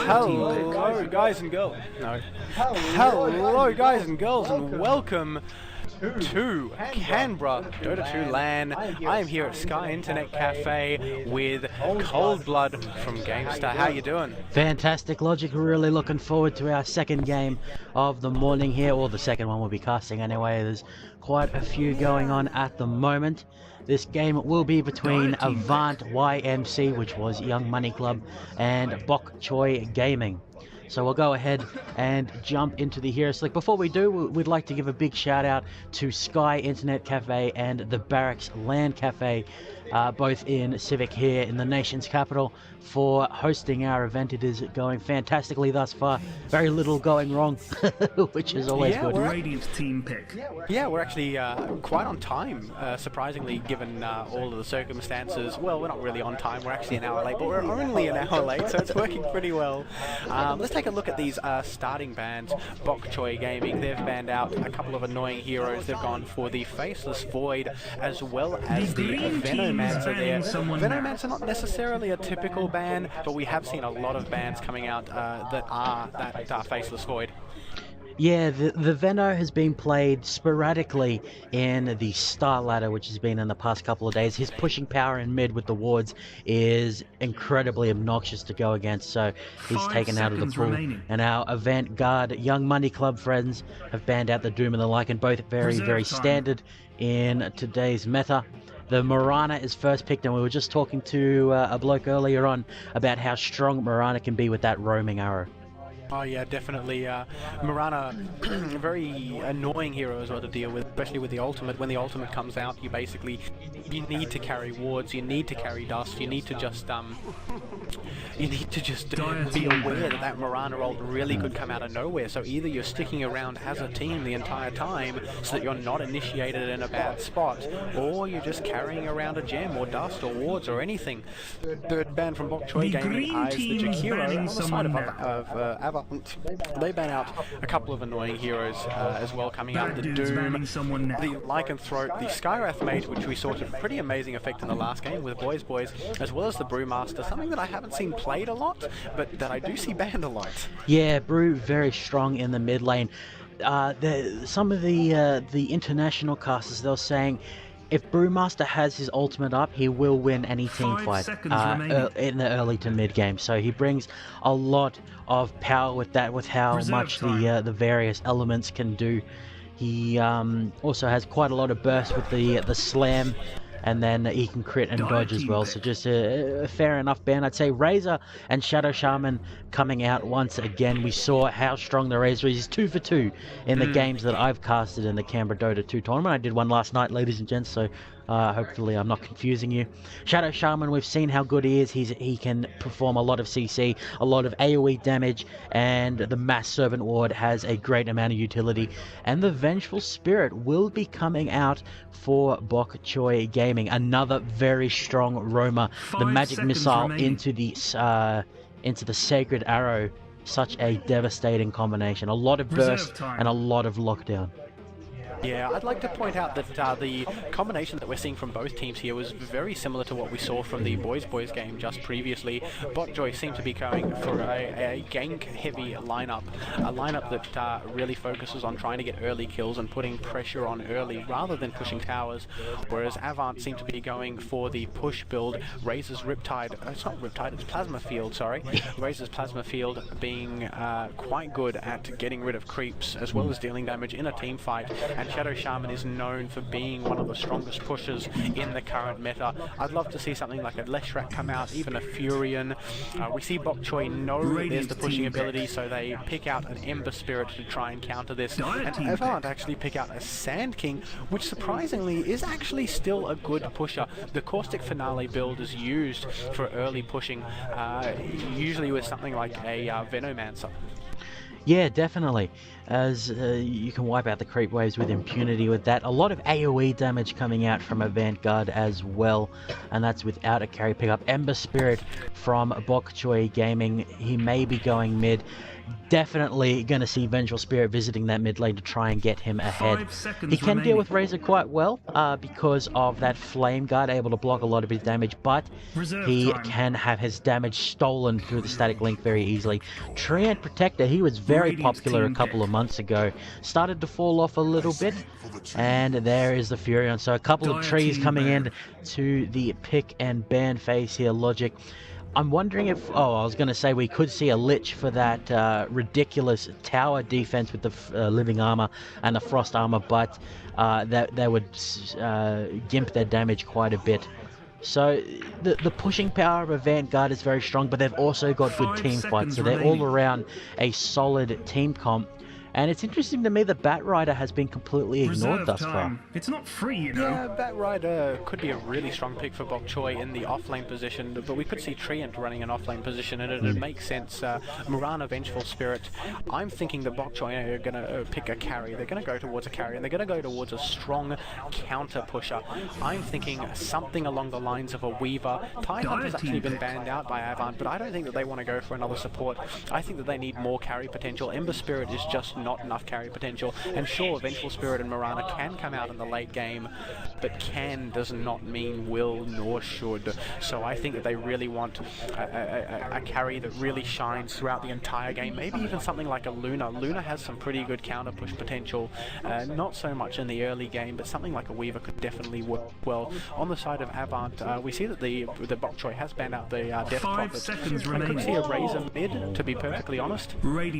Hello guys and girls. No. Hello guys and girls and welcome to Canberra Dota 2 LAN. I am here at Sky Internet Cafe with Cold Blood from GameStar. How you doing? Fantastic, Logic. We're really looking forward to our second game of the morning here, or the second one we'll be casting anyway. There's quite a few going on at the moment. This game will be between AVANT YMC, which was Young Money Club, and Bok Choy Gaming. So we'll go ahead and jump into the Hero Select. Before we do, we'd like to give a big shout out to Sky Internet Cafe and the Barracks LAN Cafe, both in Civic here in the nation's capital, for hosting our event. It is going fantastically thus far. Very little going wrong, which is always good. Radiant team pick. Yeah, we're actually quite on time, surprisingly, given all of the circumstances. Well, we're not really on time. We're actually an hour late, but we're only an hour late, so it's working pretty well. Let's take a look at these starting bans. Bok Choy Gaming, they've banned out a couple of annoying heroes. They've gone for the Faceless Void as well as the Venomancer there. Venomancer not necessarily a typical ban, but we have seen a lot of bans coming out that are Faceless Void. Yeah, the Veno has been played sporadically in the Star Ladder, which has been in the past couple of days. His pushing power in mid with the wards is incredibly obnoxious to go against, so he's taken out of the pool. And our AVANT GARDE Young Money Club friends have banned out the Doom and the Lycan, both very standard in today's meta. The Mirana is first picked, and we were just talking to a bloke earlier on about how strong Mirana can be with that roaming arrow. Oh yeah, definitely. Mirana, very annoying hero as well to deal with, especially with the ultimate. When the ultimate comes out, you need to carry wards, you need to carry dust, you need to just be aware that Mirana ult really could come out of nowhere. So either you're sticking around as a team the entire time so that you're not initiated in a bad spot, or you're just carrying around a gem or dust or wards or anything. Third ban from Bok Choy Gaming is the Jakiro. On the side of AVANT, they ban out a couple of annoying heroes as well coming out. The Doom, the Lycanthrope, the Skywrath Mage, which we saw to pretty amazing effect in the last game with Boys, as well as the Brewmaster, something that I haven't seen played a lot, but that I do see banned a lot. Yeah, Brew very strong in the mid lane. Some of the international casters, they were saying if Brewmaster has his ultimate up, he will win any team fight in the early to mid game. So he brings a lot of power with that, with how much the various elements can do. He also has quite a lot of burst with the slam, and then he can crit and dodge as well. So just a fair enough ban. I'd say Razor and Shadow Shaman coming out once again. We saw how strong the Razor is. He's 2 for 2 in the games that I've casted in the Canberra Dota 2 tournament. I did one last night, ladies and gents, so hopefully I'm not confusing you. Shadow Shaman, we've seen how good he is. He can perform a lot of CC, a lot of AoE damage, and the Mass Servant Ward has a great amount of utility. And the Vengeful Spirit will be coming out for Bok Choy Gaming, another very strong roamer. The Magic Missile into the Sacred Arrow, such a devastating combination. A lot of burst and a lot of lockdown. Yeah, I'd like to point out that the combination that we're seeing from both teams here was very similar to what we saw from the Boys game just previously. Bok Choy seemed to be going for a gank-heavy lineup, a lineup that really focuses on trying to get early kills and putting pressure on early rather than pushing towers, whereas AVANT seemed to be going for the push build. Razor's Riptide, it's not Riptide, it's Plasma Field, sorry. Razor's Plasma Field being quite good at getting rid of creeps as well as dealing damage in a team fight, and Shadow Shaman is known for being one of the strongest pushers in the current meta. I'd love to see something like a Leshrac come out, even a Furion. We see Bok Choy know there's the pushing ability, so they pick out an Ember Spirit to try and counter this. And AVANT actually pick out a Sand King, which surprisingly is actually still a good pusher. The Caustic Finale build is used for early pushing, usually with something like a Venomancer. Yeah, definitely. as you can wipe out the creep waves with impunity with that. A lot of AoE damage coming out from AVANT GARDE as well, and that's without a carry pickup. Ember Spirit from Bok Choy Gaming, he may be going mid. Definitely going to see Vengeful Spirit visiting that mid lane to try and get him ahead. He can deal with Razor quite well because of that Flame Guard, able to block a lot of his damage, but he can have his damage stolen through the static link very easily. Treant Protector, he was very popular a couple of months ago, started to fall off a little bit, and there is the Furion. So a couple of trees coming in to the pick and ban phase here, Logic. I'm wondering if, I was going to say we could see a Lich for that ridiculous tower defense with the living armor and the frost armor, but that would gimp their damage quite a bit. So the pushing power of AVANT GARDE is very strong, but they've also got good team fights, so they're all around a solid team comp. And it's interesting to me that Batrider has been completely ignored thus far. It's not free, you know. Yeah, Batrider could be a really strong pick for Bok Choy in the off-lane position, but we could see Treant running an off-lane position, and it'd make sense. Mirana, Vengeful Spirit. I'm thinking that Bok Choy are going to pick a carry. They're going to go towards a carry, and they're going to go towards a strong counter pusher. I'm thinking something along the lines of a Weaver. Tidehunter's actually been banned out by Avant, but I don't think that they want to go for another support. I think that they need more carry potential. Ember Spirit is just not enough carry potential, and sure, Vengeful Spirit and Mirana can come out in the late game, but can does not mean will nor should. So I think that they really want a carry that really shines throughout the entire game, maybe even something like a Luna. Luna has some pretty good counter push potential, not so much in the early game, but something like a Weaver could definitely work well. On the side of Avant, we see that the Bok Choy has banned out the Death Prophet. I could see a Razor mid, to be perfectly honest, but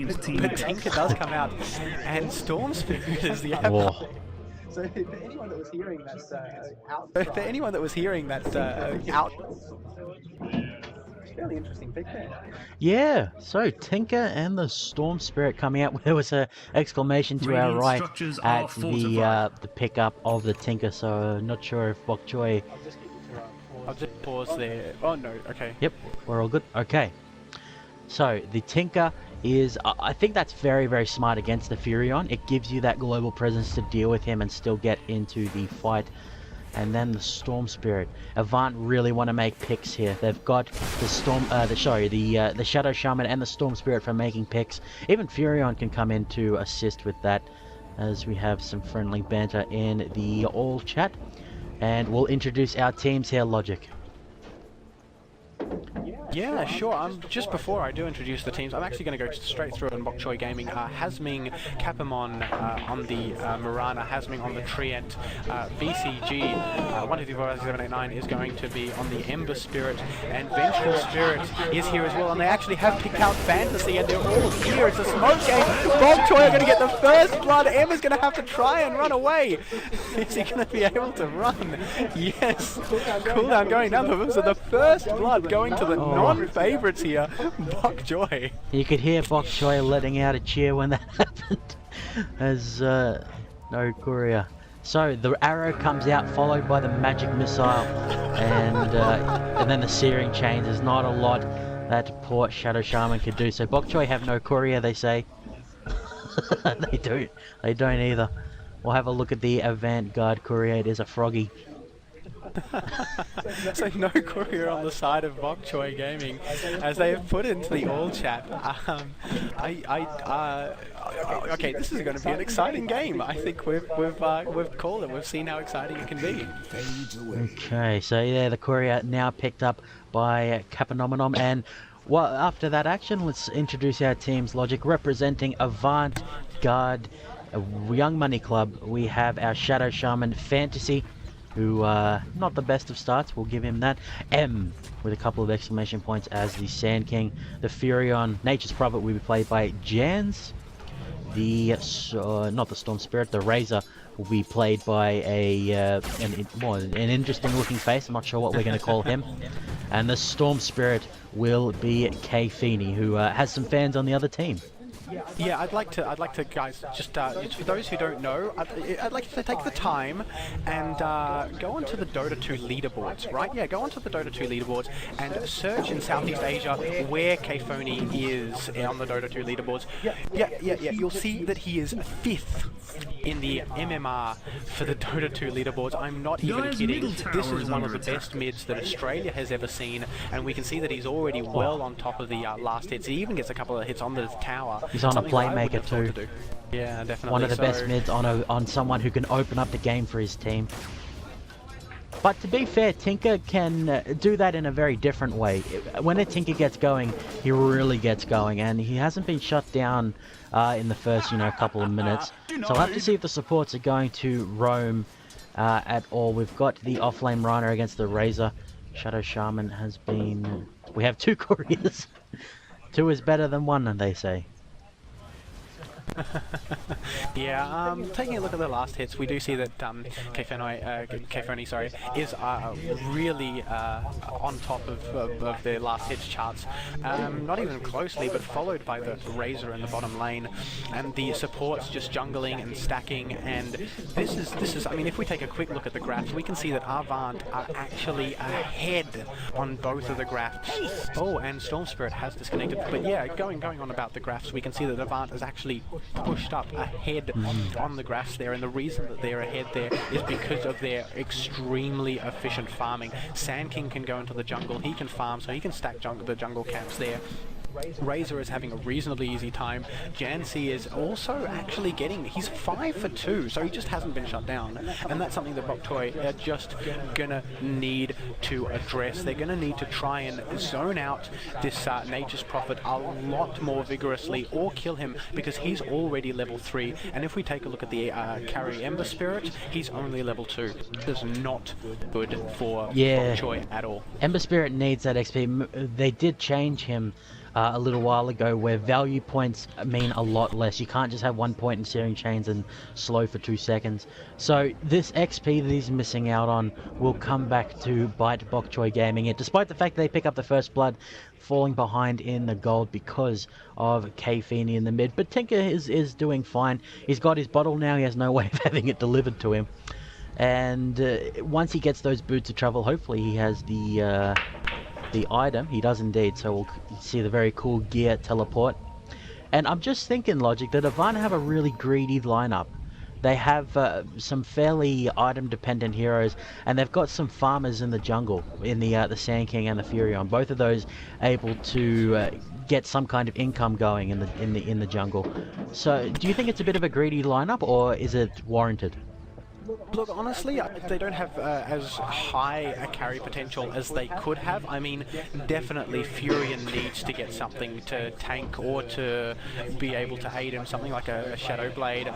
Tinker does come out, and Storm Spirit is the So for anyone that was hearing that out, fairly interesting pick there. Yeah, so Tinker and the Storm Spirit coming out. There was a exclamation to our right at the pickup of the Tinker, so not sure if Bok Choy... I'll just pause there. Oh no, okay. Yep, we're all good. Okay. So the Tinker is, I think that's very, very smart against the Furion. It gives you that global presence to deal with him and still get into the fight. And then the Storm Spirit. Avant really want to make picks here. They've got the the Shadow Shaman and the Storm Spirit for making picks. Even Furion can come in to assist with that, as we have some friendly banter in the all chat. And we'll introduce our teams here, Logic. Yeah, sure. Just before I do introduce the teams, I'm actually going to go straight through on Bok Choy Gaming. Hasming, Capamon on the Mirana, Hasming on the Treant, VCG, 124-789 is going to be on the Ember Spirit, and Vengeful Spirit is here as well. And they actually have picked out Fantasy, and they're all here. It's a smoke game. Bok Choy are going to get the first blood. Ember's going to have to try and run away. Is he going to be able to run? Yes. Cooldown going down. So the first blood going to the non-favourites here, Bok Choy. You could hear Bok Choy letting out a cheer when that happened, as no courier. So the arrow comes out, followed by the magic missile, and then the searing chains. There's not a lot that poor Shadow Shaman could do. So Bok Choy have no courier, they say. They don't. They don't either. We'll have a look at the AVANT GARDE courier. It is a froggy. So no courier on the side of Bok Choy Gaming, as they have put into the all chat. Okay, this is going to be an exciting game. I think we've called it. We've seen how exciting it can be. Okay, so yeah, the courier now picked up by Capanomenom, and well, after that action, let's introduce our teams. Logic, representing AVANT GARDE Young Money Club. We have our Shadow Shaman Fantasy, who, not the best of starts, we'll give him that. M, with a couple of exclamation points, as the Sand King. The Furion, Nature's Prophet, will be played by Jans. The, not the Storm Spirit, the Razor will be played by an interesting looking face. I'm not sure what we're going to call him. And the Storm Spirit will be K Feeney, who has some fans on the other team. Yeah, I'd like to, guys, just for those who don't know, I'd like to take the time and go onto the Dota 2 leaderboards, right? Yeah, go onto the Dota 2 leaderboards and search in Southeast Asia where Kphony is on the Dota 2 leaderboards. Yeah. You'll see that he is 5th in the MMR for the Dota 2 leaderboards. I'm not even kidding. This is one of the best mids that Australia has ever seen, and we can see that he's already well on top of the last hits. He even gets a couple of hits on the tower. He's on a playmaker too. Yeah, definitely. One of the best mids on someone who can open up the game for his team. But to be fair, Tinker can do that in a very different way. When a Tinker gets going, he really gets going, and he hasn't been shut down in the first, couple of minutes. So I'll have to see if the supports are going to roam at all. We've got the offlane Rhino against the Razor. Shadow Shaman has been... We have 2 couriers. 2 is better than 1, they say. Yeah, taking a look at the last hits, we do see that Kphony, sorry, is really on top of their last hits charts. Not even closely, but followed by the Razor in the bottom lane, and the supports just jungling and stacking. And this is. I mean, if we take a quick look at the graphs, we can see that AVANT are actually ahead on both of the graphs. Oh, and Storm Spirit has disconnected. But yeah, going on about the graphs, we can see that AVANT is actually pushed up ahead on the graphs there, and the reason that they're ahead there is because of their extremely efficient farming. Sand King can go into the jungle, he can farm, so he can stack the jungle camps there. Razor is having a reasonably easy time. Jancy is also actually he's 5 for 2, so he just hasn't been shut down. And that's something that Bok Choy are just gonna need to address. They're gonna need to try and zone out this Nature's Prophet a lot more vigorously, or kill him, because he's already level 3. And if we take a look at the carry Ember Spirit, he's only level 2. This is not good for Bok Choy at all. Ember Spirit needs that XP. They did change him a little while ago, where value points mean a lot less. You can't just have 1 point in Searing Chains and slow for 2 seconds. So this XP that he's missing out on will come back to bite Bok Choy Gaming. And despite the fact they pick up the first blood, falling behind in the gold because of Kphony in the mid. But Tinker is doing fine. He's got his bottle now. He has no way of having it delivered to him. And once he gets those boots of travel, hopefully he has the item. He does indeed, so we'll see the very cool gear teleport. And I'm just thinking, Logic, that AVANT have a really greedy lineup. They have some fairly item dependent heroes, and they've got some farmers in the jungle, in the Sand King and the Furion. Both of those able to get some kind of income going in the jungle. So do you think it's a bit of a greedy lineup, or is it warranted? Look, honestly, they don't have as high a carry potential as they could have. I mean, definitely Furion needs to get something to tank or to be able to aid him, something like a Shadow Blade.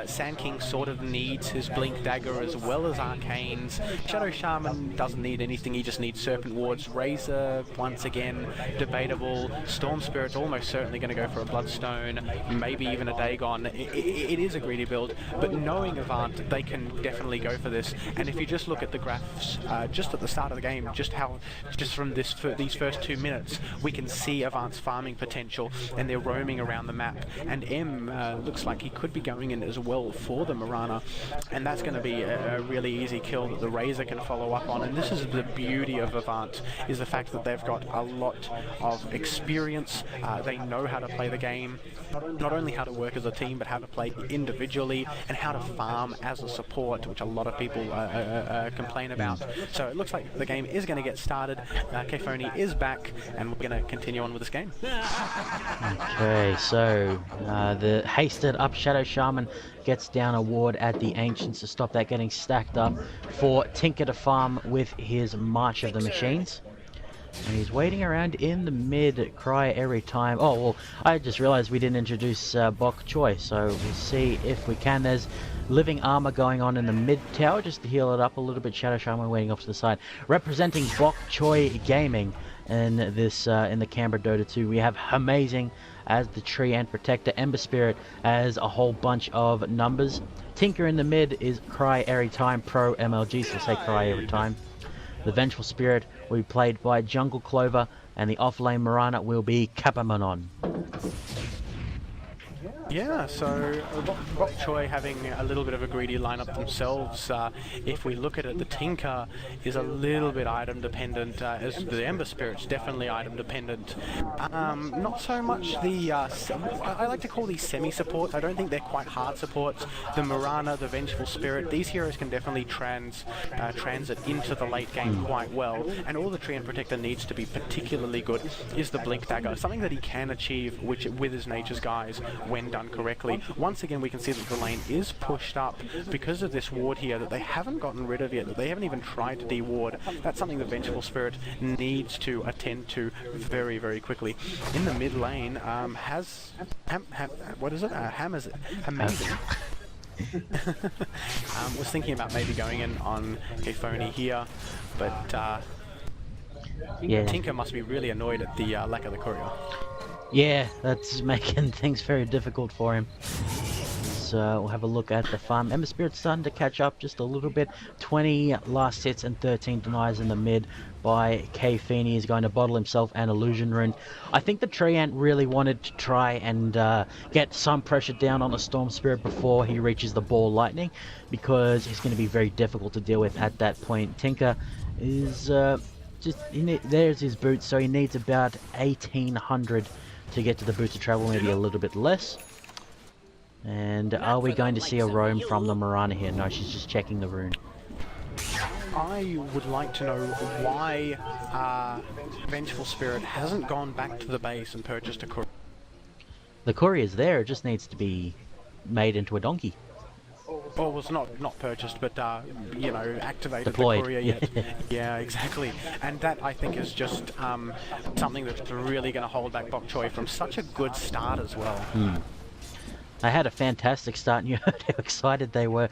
Sand King sort of needs his Blink Dagger as well as Arcanes. Shadow Shaman doesn't need anything, he just needs Serpent Wards. Razor, once again, debatable. Storm Spirit's almost certainly going to go for a Bloodstone, maybe even a Dagon. It is a greedy build, but knowing AVANT, they can definitely go for this. And if you just look at the graphs just at the start of the game, just from these first 2 minutes, we can see AVANT's farming potential, and they're roaming around the map. And M looks like he could be going in as well for the Mirana, and that's going to be a really easy kill that the Razor can follow up on. And this is the beauty of AVANT, is the fact that they've got a lot of experience. They know how to play the game, not only how to work as a team, but how to play individually and how to farm as a support, which a lot of people complain about. So it looks like the game is going to get started. Kphony is back, and we're going to continue on with this game. Okay, so the hasted up Shadow Shaman gets down a ward at the Ancients to stop that getting stacked up for Tinker to farm with his March of the Machines. And he's waiting around in the mid, cry every time. Oh, well, I just realized we didn't introduce Bok Choy, so we'll see if we can. There's living armor going on in the mid tower just to heal it up a little bit. Shadow Shaman waiting off to the side. Representing Bok Choy Gaming in this in the Canberra Dota 2, we have Amazing as the tree and protector, Ember Spirit as a whole bunch of numbers. Tinker in the mid is Cry Every Time Pro MLG, so say Cry Every Time. The Vengeful Spirit will be played by Jungle Clover, and the offlane Mirana will be Kapamanon. Yeah, so Bok Choy having a little bit of a greedy lineup themselves. If we look at it, the Tinker is a little bit item dependent, as the Ember Spirit's definitely item dependent. Not so much the, I like to call these semi-supports. I don't think they're quite hard supports. The Mirana, the Vengeful Spirit, these heroes can definitely transit into the late game quite well. And all the Treant Protector needs to be particularly good is the Blink Dagger, something that he can achieve with his Nature's Guise when done correctly. Once again, we can see that the lane is pushed up because of this ward here that they haven't gotten rid of yet, that they haven't even tried to de-ward. That's something the Vengeful Spirit needs to attend to very, very quickly. In the mid lane, what is it? Amazing. Was thinking about maybe going in on Kefoni here, but yeah. Tinker must be really annoyed at the lack of the courier. Yeah, that's making things very difficult for him. So we'll have a look at the farm. Ember Spirit's starting to catch up just a little bit. 20 last hits and 13 denies in the mid by Kefoni. He's going to bottle himself an Illusion Rune. I think the Treant really wanted to try and get some pressure down on the Storm Spirit before he reaches the Ball Lightning, because he's going to be very difficult to deal with at that point. Tinker is there's his boots, so he needs about 1800 to get to the boots of travel, maybe a little bit less. And are we going to see a roam from the Mirana here? No, she's just checking the rune. I would like to know why Vengeful Spirit hasn't gone back to the base and purchased a courier. The courier's there, it just needs to be made into a donkey. Well, it was not purchased, but you know, activated. Deployed. The courier yet. Yeah, exactly. And that, I think, is just something that's really going to hold back Bok Choy from such a good start as well. They had a fantastic start, and you heard how excited they were.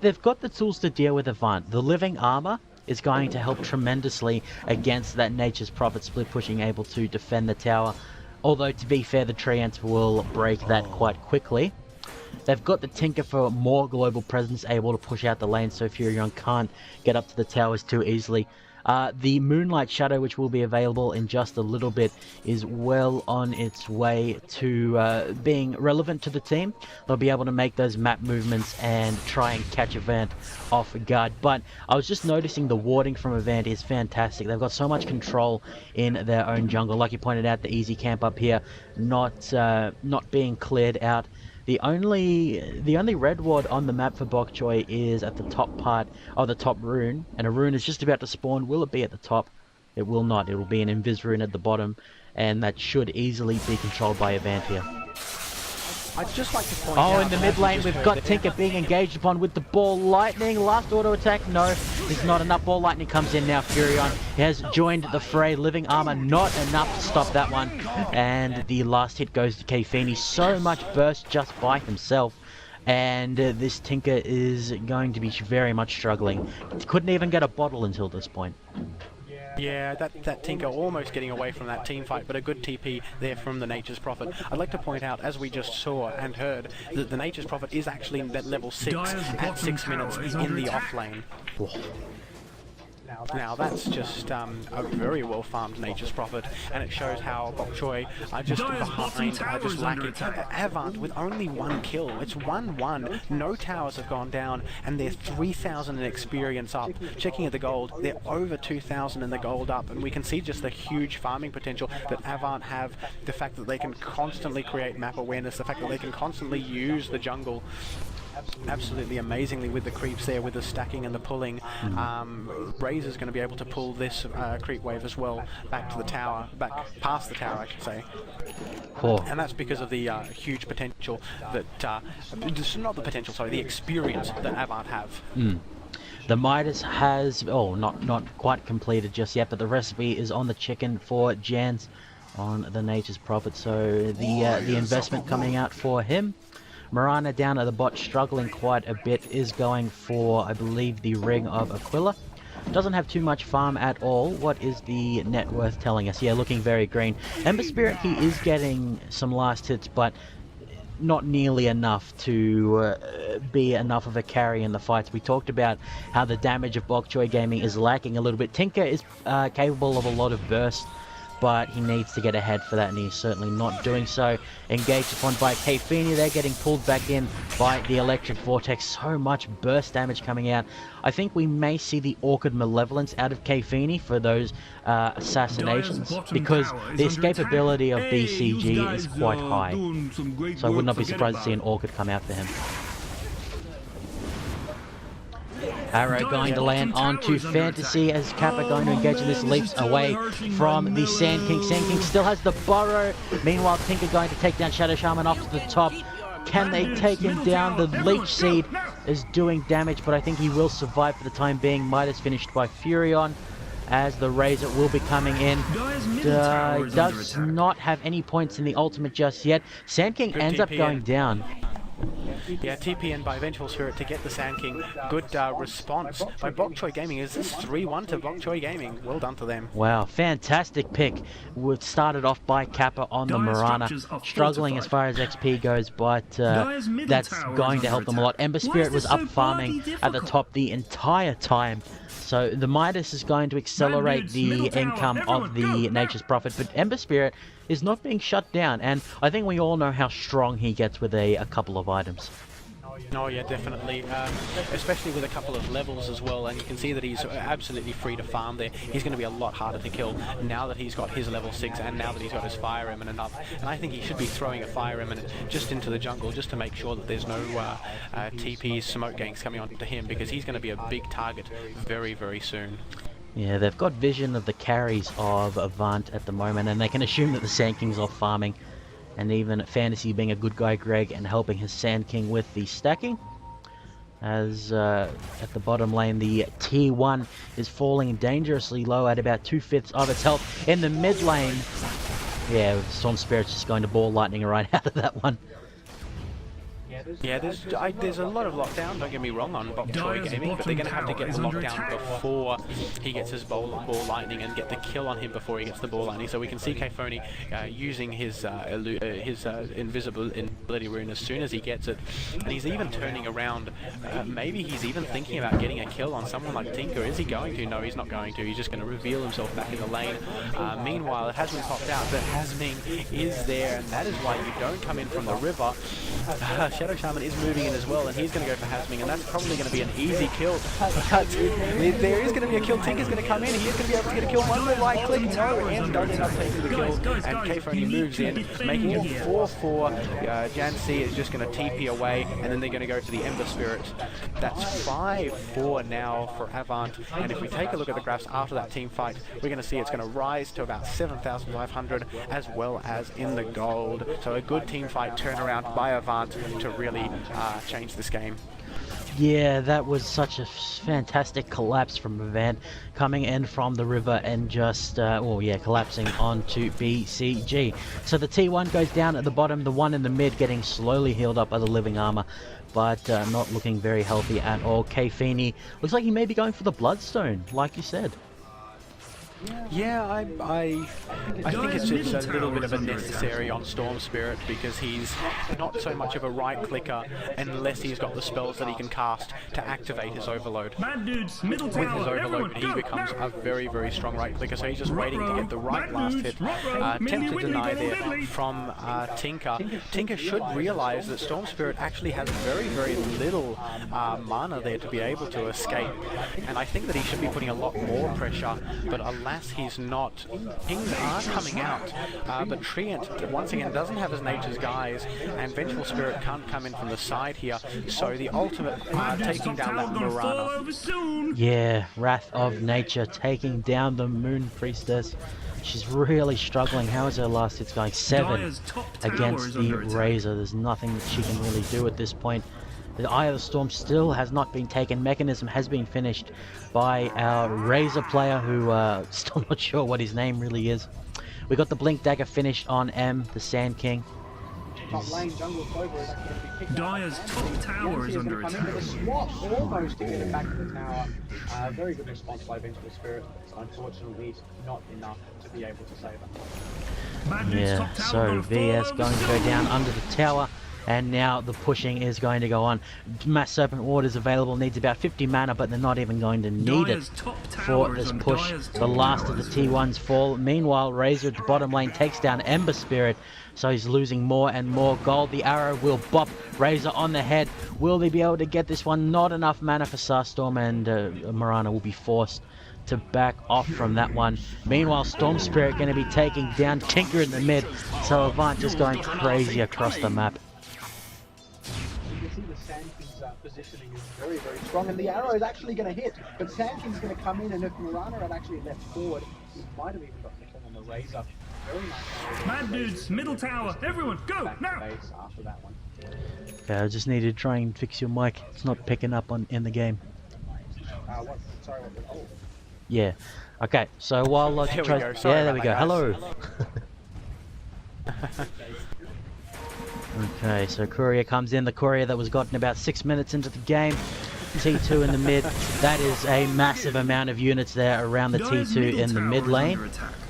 They've got the tools to deal with Avant. The living armor is going to help tremendously against that Nature's Prophet split pushing, able to defend the tower. Although, to be fair, the Treants will break that quite quickly. They've got the Tinker for more global presence, able to push out the lane so Furion can't get up to the towers too easily. The Moonlight Shadow, which will be available in just a little bit, is well on its way to being relevant to the team. They'll be able to make those map movements and try and catch Avant off guard. But I was just noticing the warding from Avant is fantastic. They've got so much control in their own jungle. Like you pointed out, the easy camp up here not being cleared out. The only red ward on the map for Bok Choy is at the top part of the top rune, and a rune is just about to spawn. Will it be at the top? It will not. It will be an invis rune at the bottom, and that should easily be controlled by Avant here. I'd just like to point out... in the mid lane, we've got Tinker being engaged upon with the Ball Lightning. Last auto attack, no, there's not enough. Ball Lightning comes in now. Furion has joined the fray. Living armor, not enough to stop that one. And the last hit goes to Kefoni. So much burst just by himself. And this Tinker is going to be very much struggling. Couldn't even get a bottle until this point. Yeah, that Tinker almost getting away from that team fight, but a good TP there from the Nature's Prophet. I'd like to point out, as we just saw and heard, that the Nature's Prophet is actually at level 6 at 6 minutes in the off lane. Now that's just a very well farmed Nature's Prophet, and it shows how Bok Choy are just behind, just lacking. Avant with only 1 kill. It's 1-1. No towers have gone down, and they're 3,000 in experience up. Checking at the gold, they're over 2,000 in the gold up, and we can see just the huge farming potential that Avant have. The fact that they can constantly create map awareness, the fact that they can constantly use the jungle. Absolutely amazingly with the creeps there, with the stacking and the pulling. Razor's going to be able to pull this creep wave as well back to the tower, back past the tower, I should say. Cool. And that's because of the huge potential that, not the potential, sorry, the experience that Avant have. The Midas has, not quite completed just yet, but the recipe is on the chicken for Jans on the Nature's Prophet. So the investment coming out for him. Mirana down at the bot, struggling quite a bit, is going for, I believe, the Ring of Aquila. Doesn't have too much farm at all. What is the net worth telling us? Yeah, looking very green. Ember Spirit, he is getting some last hits, but not nearly enough to be enough of a carry in the fights. We talked about how the damage of Bok Choy Gaming is lacking a little bit. Tinker is capable of a lot of burst, but he needs to get ahead for that, and he's certainly not doing so. Engaged upon by Kfini, they're getting pulled back in by the Electric Vortex. So much burst damage coming out. I think we may see the Orchid Malevolence out of Kfini for those assassinations, because the escapability of BCG is quite high. So I would not be surprised to see an Orchid come out for him. Arrow going to land onto Fantasy as Kappa going to engage in this, leaps away from the Sand King. Sand King still has the burrow. Meanwhile, Tinker going to take down Shadow Shaman off to the top. Can they take him down? The Leech Seed is doing damage, but I think he will survive for the time being. Midas finished by Furion as the Razor will be coming in. Does not have any points in the ultimate just yet. Sand King ends up going down. Yeah, TPN by Vengeful Spirit to get the Sand King. Good response by Bok Choy Gaming. Is this 3-1 to Bok Choy Gaming? Well done to them. Wow, fantastic pick. We started off by Kappa on the Mirana, struggling as far as XP goes, but that's going to help them a lot. Ember Spirit was up farming at the top the entire time. So the Midas is going to accelerate the income of the Nature's Prophet, but Ember Spirit is not being shut down, and I think we all know how strong he gets with a couple of items. Oh yeah, definitely, especially with a couple of levels as well, and you can see that he's absolutely free to farm there. He's going to be a lot harder to kill now that he's got his level 6 and now that he's got his Fire Eminent up, and I think he should be throwing a Fire Eminent just into the jungle just to make sure that there's no TPs, smoke ganks coming on to him, because he's going to be a big target very, very soon. Yeah, they've got vision of the carries of Avant at the moment, and they can assume that the Sand King's off farming. And even Fantasy being a good guy, Greg, and helping his Sand King with the stacking. As at the bottom lane, the T1 is falling dangerously low at about 2/5 of its health. In the mid lane, yeah, Storm Spirit's just going to ball lightning right out of that one. Yeah, there's a lot of lockdown, don't get me wrong, on Bok Choy Gaming, but they're going to have to get the lockdown before he gets his ball lightning and get the kill on him before he gets the ball lightning. So we can see Kfoni using his invisibility rune as soon as he gets it, and he's even turning around. Maybe he's even thinking about getting a kill on someone like Tinker. Is he going to? No, he's not going to. He's just going to reveal himself back in the lane. Meanwhile, it has been popped out, but Hasming is there, and that is why you don't come in from the river. Shadow Shaman is moving in as well, and he's going to go for Hasming, and that's probably going to be an easy kill. But there is going to be a kill. Tinker's going to come in. He is going to be able to get a kill. One more right click. No, and does end up taking the kill. And Kfoni moves in, making it 4-4. Jancy is just going to TP away, and then they're going to go to the Ember Spirit. That's 5-4 now for Avant. And if we take a look at the graphs after that team fight, we're going to see it's going to rise to about 7,500 as well as in the gold. So a good team fight turnaround by Avant to really change this game. Yeah, that was such a fantastic collapse from Avant, coming in from the river and just, collapsing onto BCG. So the T1 goes down at the bottom, the one in the mid getting slowly healed up by the living armor, but not looking very healthy at all. Kfini looks like he may be going for the Bloodstone, like you said. Yeah, I think it's just a little bit of a necessary on Storm Spirit, because he's not so much of a right clicker unless he's got the spells that he can cast to activate his overload. With his overload, he becomes a very, very strong right clicker, so he's just waiting to get the right last hit. Tempted deny there from Tinker. Tinker should realize that Storm Spirit actually has very, very little mana there to be able to escape, and I think that he should be putting a lot more pressure, but alas, he's not. Pings are coming out, but Treant once again doesn't have his Nature's Guise, and Vengeful Spirit can't come in from the side here, so the ultimate taking down that Mirana. Yeah, Wrath of Nature taking down the Moon Priestess. She's really struggling. How is her last hits going? 7 against the Razor. There's nothing that she can really do at this point. The Eye of the Storm still has not been taken. Mechanism has been finished by our Razor player, who still not sure what his name really is. We got the Blink Dagger finished on M, the Sand King. Dire's top tower is under attack. Almost to get it back to the tower. Very good response by Vengeful Spirit. Unfortunately, not enough to be able to save it. Yeah, so VS going to go down under the tower. and now the pushing is going to go on. Mass Serpent Ward is available, needs about 50 mana, but they're not even going to need it for this push. The last of the T1s fall. Meanwhile, Razor at the bottom lane takes down Ember Spirit, so he's losing more and more gold. The arrow will bop Razor on the head. Will they be able to get this one? Not enough mana for Starstorm, and Mirana will be forced to back off from that one. Meanwhile, Storm Spirit going to be taking down Tinker in the mid, so Avant just going crazy across the map. You can see the Sand King's positioning is very, very strong, and the arrow is actually going to hit, but Sand King's going to come in, and if Mirana had actually left forward, he might have even got hit on the Razor. Very nice. Mad dudes, middle tower, everyone, go, now! After that one. Okay, I just need to try and fix your mic. It's not picking up in the game. What? Sorry, what? Oh. Yeah. Okay, so while There we go. Sorry there we go. that, Hello. Okay, so Courier comes in. The Courier that was gotten about 6 minutes into the game. T2 in the mid. That is a massive amount of units there around the T2 in the mid lane.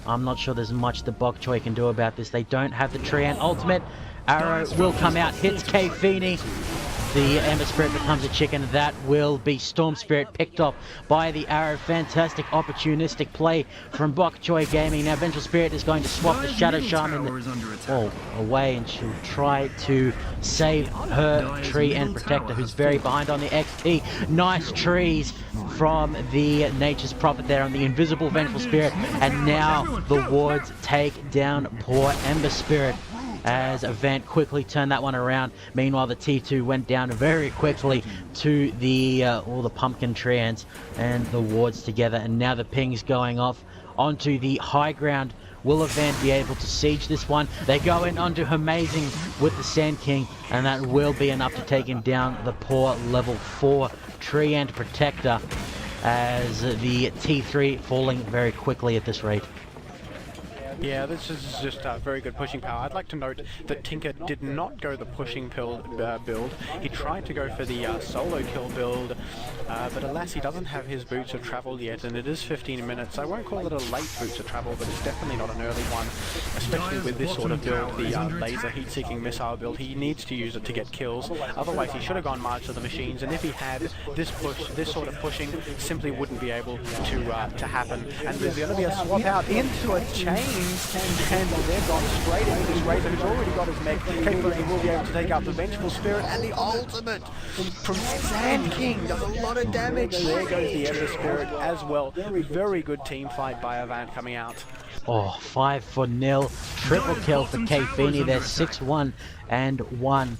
I'm not sure there's much the Bok Choy can do about this. They don't have the Treant ultimate. Arrow will come out, hits K Feeney. The Ember Spirit becomes a chicken. That will be Storm Spirit picked off by the arrow. Fantastic opportunistic play from Bok Choy Gaming. Now Vengeful Spirit is going to swap the Shadow Shaman away, and she'll try to save her tree and protector, who's very behind on the XP. Nice trees from the Nature's Prophet there on the invisible Vengeful Spirit, and now the wards take down poor Ember Spirit, as Avant quickly turned that one around. Meanwhile, the T2 went down very quickly to the all the pumpkin treants and the wards together, and now the ping's going off onto the high ground. Will Avant be able to siege this one? They go in onto Amazing with the Sand King, and that will be enough to take him down, the poor level 4 treant protector, as the T3 falling very quickly at this rate. Yeah, this is just very good pushing power. I'd like to note that Tinker did not go the pushing build. He tried to go for the solo kill build, but alas, he doesn't have his boots of travel yet, and it is 15 minutes. I won't call it a late boots of travel, but it's definitely not an early one, especially with this sort of build, the laser heat-seeking missile build. He needs to use it to get kills. Otherwise, he should have gone March to the Machines, and if he had this push, this sort of pushing simply wouldn't be able to happen. And there's going to be a swap out into a chain. And they've gone straight into this Razor, who's already got his mech. Capability will be able to take out the Vengeful Spirit, and the ultimate from Sand King does a lot of damage. There goes the Ember Spirit as well. Very good team fight by Avant coming out. Oh, 5-0. Triple kill for K Feeney. They're 6-1 and 1.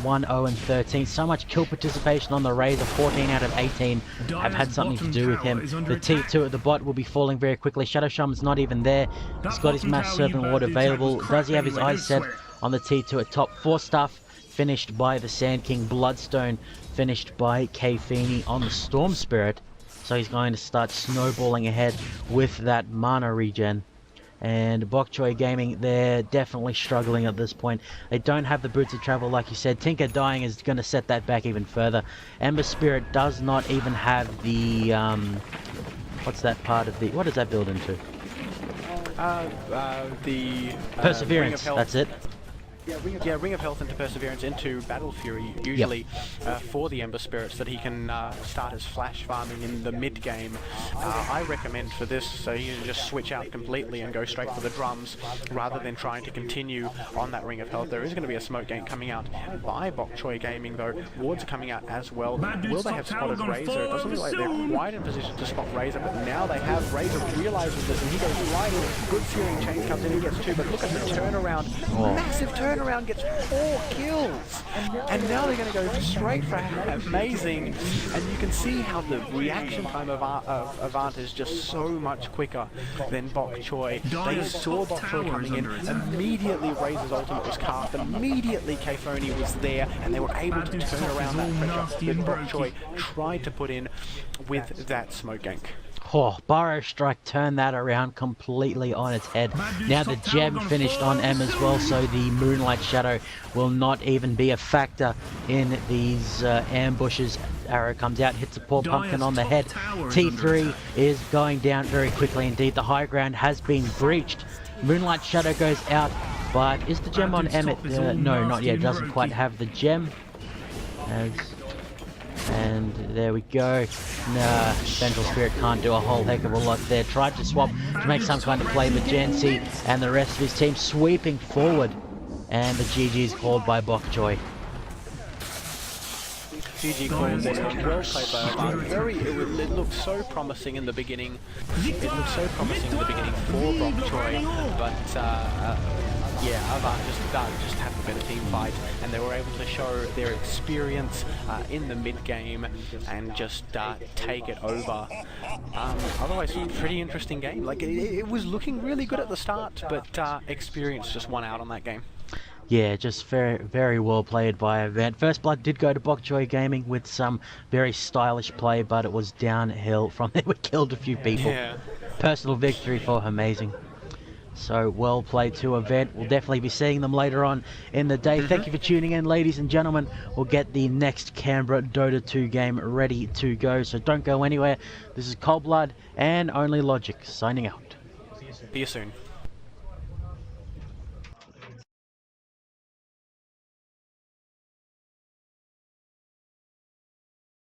1-0 and 13. So much kill participation on the Razor. 14 out of 18 have had something to do with him. The T2 at the bot will be falling very quickly. Shadow Shaman's not even there. He's got his Mass Serpent Ward available. Does he have his eyes set on the T2 at top? 4 stuff finished by the Sand King. Bloodstone finished by K Feeney on the Storm Spirit. So he's going to start snowballing ahead with that mana regen. And Bok Choy Gaming, they're definitely struggling at this point. They don't have the boots of travel, like you said. Tinker dying is going to set that back even further. Ember Spirit does not even have the what's that part of the, what does that build into? The Perseverance, that's it. Yeah, Ring of Health into Perseverance into Battle Fury, usually for the Ember Spirits, that he can start his flash farming in the mid-game. I recommend for this, so you can just switch out completely and go straight for the drums, rather than trying to continue on that Ring of Health. There is going to be a smoke gank coming out by Bok Choy Gaming, though. Wards are coming out as well. Will they have spotted Razor? It doesn't look like they're quite in position to spot Razor, but now they have. Razor realizes this, and he goes right in. Good Searing Chain comes in, he gets 2, but look at the turnaround. Massive turnaround. Gets 4 kills, and now they're going to go straight for Amazing, and you can see how the reaction time of Avant is just so much quicker than Bok Choy. They saw Bok Choy coming in, immediately Razor's ultimate was cast, immediately K-Phony was there, and they were able to turn around that pressure that Bok Choy tried to put in with that smoke gank. Oh, Burrow Strike turned that around completely on its head. Now the gem finished on M as well, so the Moonlight Shadow will not even be a factor in these ambushes. Arrow comes out, hits a poor pumpkin on the head. T3 is going down very quickly indeed. The high ground has been breached. Moonlight Shadow goes out But is the gem on Emmett? No, not yet. Doesn't quite have the gem. And there we go. Nah, Vengeful Spirit can't do a whole heck of a lot there. Tried to swap to make some kind of play, but Jancy and the rest of his team sweeping forward. And the GG is called by Bok Choy. GG called there. Well played by AVANT. It looked so promising in the beginning. It looked so promising in the beginning for Bok Choy, but yeah, AVANT just had a better team fight, and they were able to show their experience in the mid game and just take it over. Otherwise, pretty interesting game. Like it was looking really good at the start, but experience just won out on that game. Yeah, just very, very well played by AVANT. First blood did go to Bok Choy Gaming with some very stylish play, but it was downhill from there. We killed a few people. Yeah. Personal victory for Amazing. So well played to AVANT. We'll definitely be seeing them later on in the day. Thank you for tuning in, ladies and gentlemen. We'll get the next Canberra Dota 2 game ready to go, so don't go anywhere. This is Cold Blood and Only Logic signing out. See you soon.